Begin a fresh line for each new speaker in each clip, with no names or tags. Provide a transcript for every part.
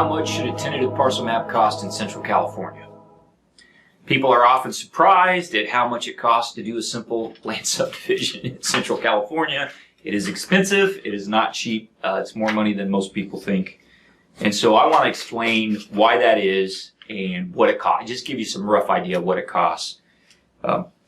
How much should a tentative parcel map cost in Central California? People are often surprised at how much it costs to do a simple land subdivision in Central California. It is expensive. It is not cheap. It's more money than most people think. And so I want to explain why that is and what it costs. Just give you some rough idea of what it costs.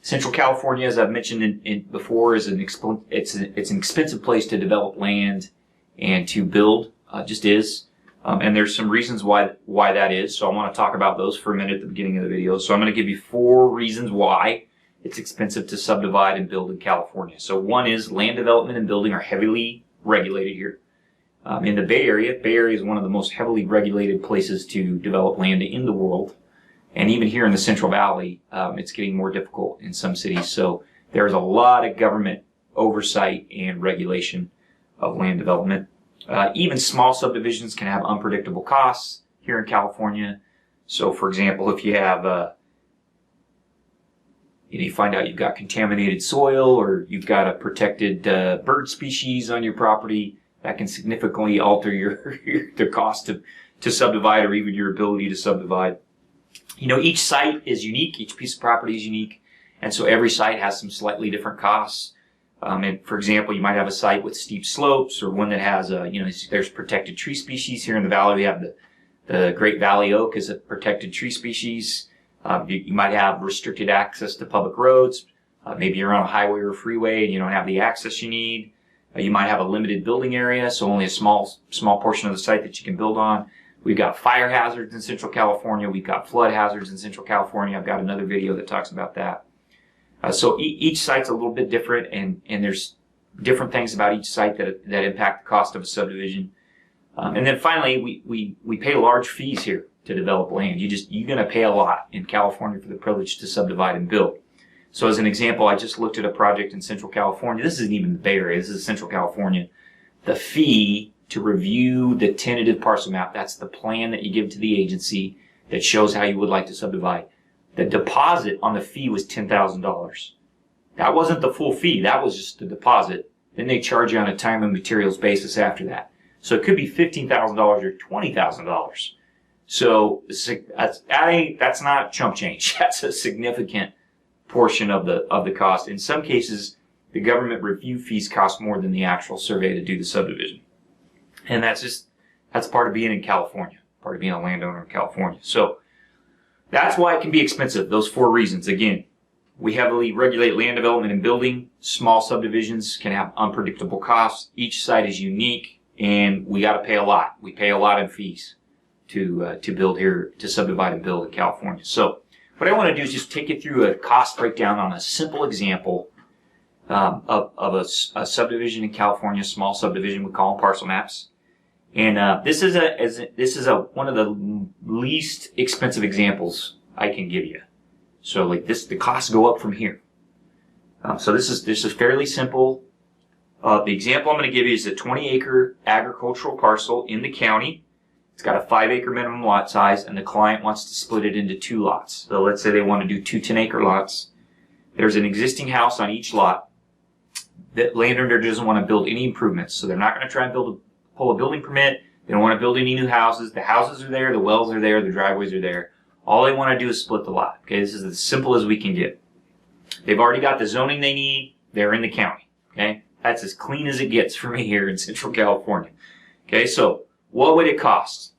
Central California, as I've mentioned before, is an expensive place to develop land and to build. Just is. And there's some reasons why that is. So I want to talk about those for a minute at the beginning of the video. So I'm going to give you 4 reasons why it's expensive to subdivide and build in California. So one is land development and building are heavily regulated here. In the Bay Area is one of the most heavily regulated places to develop land in the world. And even here in the Central Valley, it's getting more difficult in some cities. So there's a lot of government oversight and regulation of land development. Even small subdivisions can have unpredictable costs here in California. So, for example, if you have, you find out you've got contaminated soil or you've got a protected bird species on your property, that can significantly alter the cost to subdivide or even your ability to subdivide. You know, each site is unique. Each piece of property is unique, and so every site has some slightly different costs. And for example, you might have a site with steep slopes or one that has there's protected tree species. Here in the valley, we have the Great Valley Oak is a protected tree species. You might have restricted access to public roads. Maybe you're on a highway or freeway and you don't have the access you need. You might have a limited building area, so only a small portion of the site that you can build on. We've got fire hazards in Central California. We've got flood hazards in Central California. I've got another video that talks about that. So each site's a little bit different, and there's different things about each site that impact the cost of a subdivision. And then finally, we pay large fees here to develop land. You're going to pay a lot in California for the privilege to subdivide and build. So as an example, I just looked at a project in Central California. This isn't even the Bay Area. This is Central California. The fee to review the tentative parcel map, that's the plan that you give to the agency that shows how you would like to subdivide. The deposit on the fee was $10,000. That wasn't the full fee. That was just the deposit. Then they charge you on a time and materials basis after that. So it could be $15,000 or $20,000. So that's not chump change. That's a significant portion of the cost. In some cases, the government review fees cost more than the actual survey to do the subdivision. And that's part of being in California, part of being a landowner in California. So that's why it can be expensive, those 4 reasons. Again, we heavily regulate land development and building. Small subdivisions can have unpredictable costs. Each site is unique, and we got to pay a lot. We pay a lot in fees to build here, to subdivide and build in California. So what I want to do is just take you through a cost breakdown on a simple example of a subdivision in California, small subdivision. We call them parcel maps. And this is one of the least expensive examples I can give you. So like this, the costs go up from here. So this is fairly simple. The example I'm going to give you is a 20-acre agricultural parcel in the county. It's got a 5-acre minimum lot size, and the client wants to split it into 2 lots. So let's say they want to do 2 10-acre lots. There's an existing house on each lot. The landowner doesn't want to build any improvements, so they're not going to try and pull a building permit. They don't want to build any new houses. The houses are there, the wells are there, the driveways are there. All they want to do is split the lot. Okay, this is as simple as we can get. They've already got the zoning they need. They're in the county. Okay, that's as clean as it gets for me here in Central California. Okay, so what would it cost?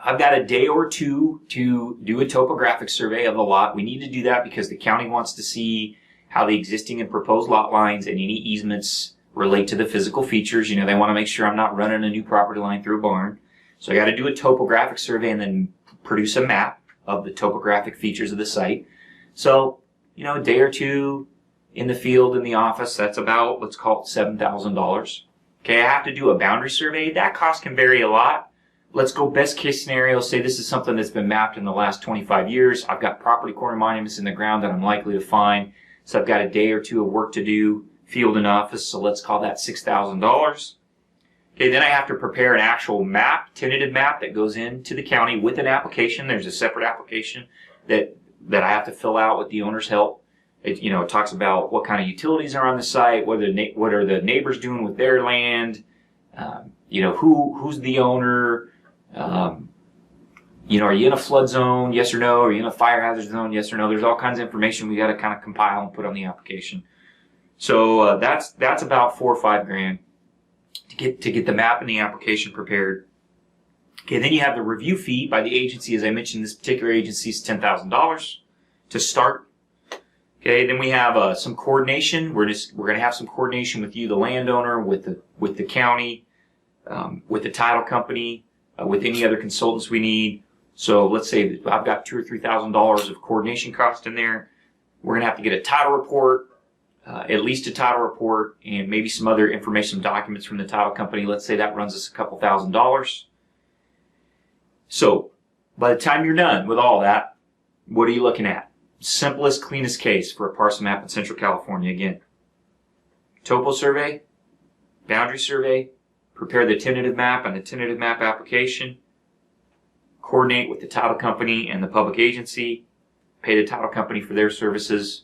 I've got a day or 2 to do a topographic survey of the lot. We need to do that because the county wants to see how the existing and proposed lot lines and any easements relate to the physical features. You know, they want to make sure I'm not running a new property line through a barn. So I got to do a topographic survey and then produce a map of the topographic features of the site. So, you know, a day or 2 in the field, in the office, that's about, let's call it $7,000. Okay, I have to do a boundary survey. That cost can vary a lot. Let's go best case scenario. Say this is something that's been mapped in the last 25 years. I've got property corner monuments in the ground that I'm likely to find. So I've got a day or 2 of work to do, field and office. So let's call that $6,000. Okay, then I have to prepare an actual map, tentative map that goes into the county with an application. There's a separate application that I have to fill out with the owner's help. It talks about what kind of utilities are on the site, what are the neighbors doing with their land, who's the owner, Are you in a flood zone? Yes or no? Are you in a fire hazard zone? Yes or no? There's all kinds of information we got to kind of compile and put on the application. So that's about $4 or $5 grand to get the map and the application prepared. Okay, then you have the review fee by the agency. As I mentioned, this particular agency is $10,000 to start. Okay, then we have some coordination. We're going to have some coordination with you, the landowner, with the county, with the title company, with any other consultants we need. So let's say I've got $2,000 or $3,000 of coordination cost in there. We're going to have to get a title report, at least a title report, and maybe some other information documents from the title company. Let's say that runs us a couple $1,000s. So by the time you're done with all that, what are you looking at? Simplest, cleanest case for a parcel map in Central California. Again, topo survey, boundary survey, prepare the tentative map and the tentative map application, coordinate with the title company and the public agency, pay the title company for their services.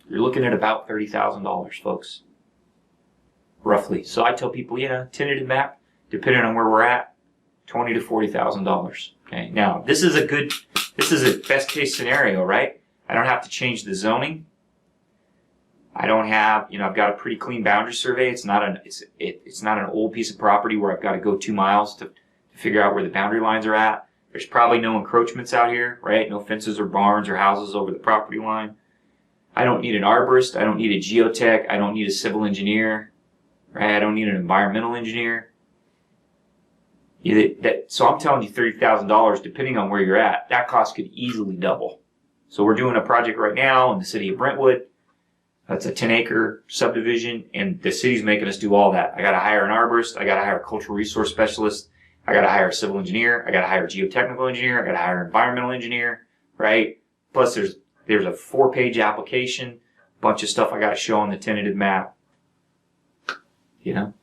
You're looking at about $30,000, folks, roughly. So I tell people, tentative map, depending on where we're at, $20,000 to $40,000. Okay. Now this is a best case scenario, right? I don't have to change the zoning. I don't have, I've got a pretty clean boundary survey. It's not an old piece of property where I've got to go 2 miles to figure out where the boundary lines are at. There's probably no encroachments out here, right? No fences or barns or houses over the property line. I don't need an arborist. I don't need a geotech. I don't need a civil engineer, right? I don't need an environmental engineer. So I'm telling you $30,000, depending on where you're at, that cost could easily double. So we're doing a project right now in the city of Brentwood. That's a 10-acre subdivision, and the city's making us do all that. I got to hire an arborist. I got to hire a cultural resource specialist. I got to hire a civil engineer. I got to hire a geotechnical engineer. I got to hire an environmental engineer, right? Plus there's a 4-page application, bunch of stuff I got to show on the tentative map.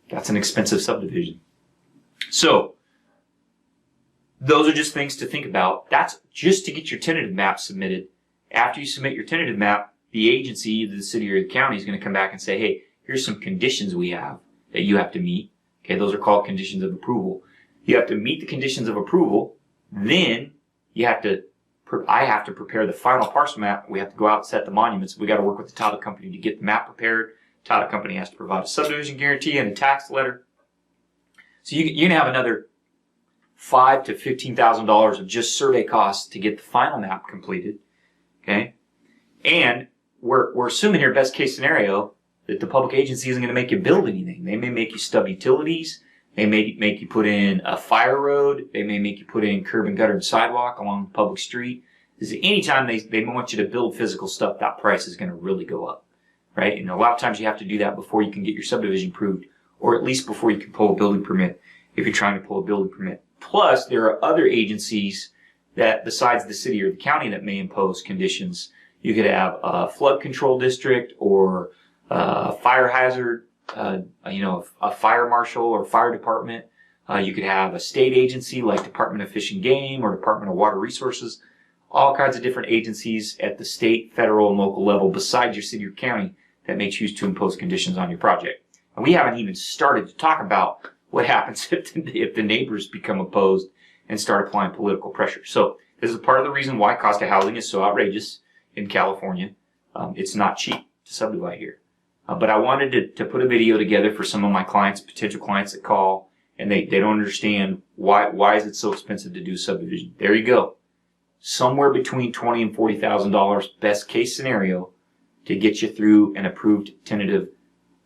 That's an expensive subdivision. So those are just things to think about. That's just to get your tentative map submitted. After you submit your tentative map, the agency, either the city or the county, is going to come back and say, hey, here's some conditions we have that you have to meet. Okay, those are called conditions of approval. You have to meet the conditions of approval. Then I have to prepare the final parcel map. We have to go out and set the monuments. We got to work with the title company to get the map prepared. Title company has to provide a subdivision guarantee and a tax letter. So you're going to have another $5,000 to $15,000 of just survey costs to get the final map completed. Okay, and we're assuming here, best case scenario, that the public agency isn't going to make you build anything. They may make you stub utilities. They may make you put in a fire road. They may make you put in curb and gutter and sidewalk along the public street. Because anytime they want you to build physical stuff, that price is going to really go up, right? And a lot of times you have to do that before you can get your subdivision approved, or at least before you can pull a building permit if you're trying to pull a building permit. Plus, there are other agencies that, besides the city or the county, that may impose conditions. You could have a flood control district or a fire hazard, a fire marshal or fire department. You could have a state agency like Department of Fish and Game or Department of Water Resources. All kinds of different agencies at the state, federal, and local level besides your city or county that may choose to impose conditions on your project. And we haven't even started to talk about what happens if the neighbors become opposed and start applying political pressure. So this is part of the reason why cost of housing is so outrageous in California. It's not cheap to subdivide here. But I wanted to put a video together for some of my clients, potential clients that call, and they don't understand why is it so expensive to do subdivision. There you go. Somewhere between $20,000 and $40,000, best case scenario, to get you through an approved tentative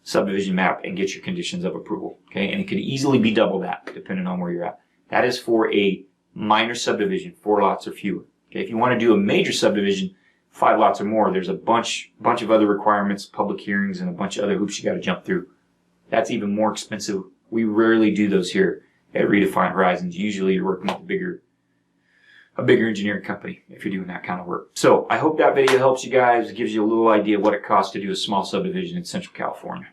subdivision map and get your conditions of approval. Okay, and it could easily be double that depending on where you're at. That is for a minor subdivision, 4 lots or fewer. Okay, if you want to do a major subdivision, 5 lots or more, there's a bunch of other requirements, public hearings, and a bunch of other hoops you got to jump through. That's even more expensive. We rarely do those here at Redefined Horizons. Usually you're working with a bigger engineering company if you're doing that kind of work. So I hope that video helps you guys. It gives you a little idea of what it costs to do a small subdivision in Central California.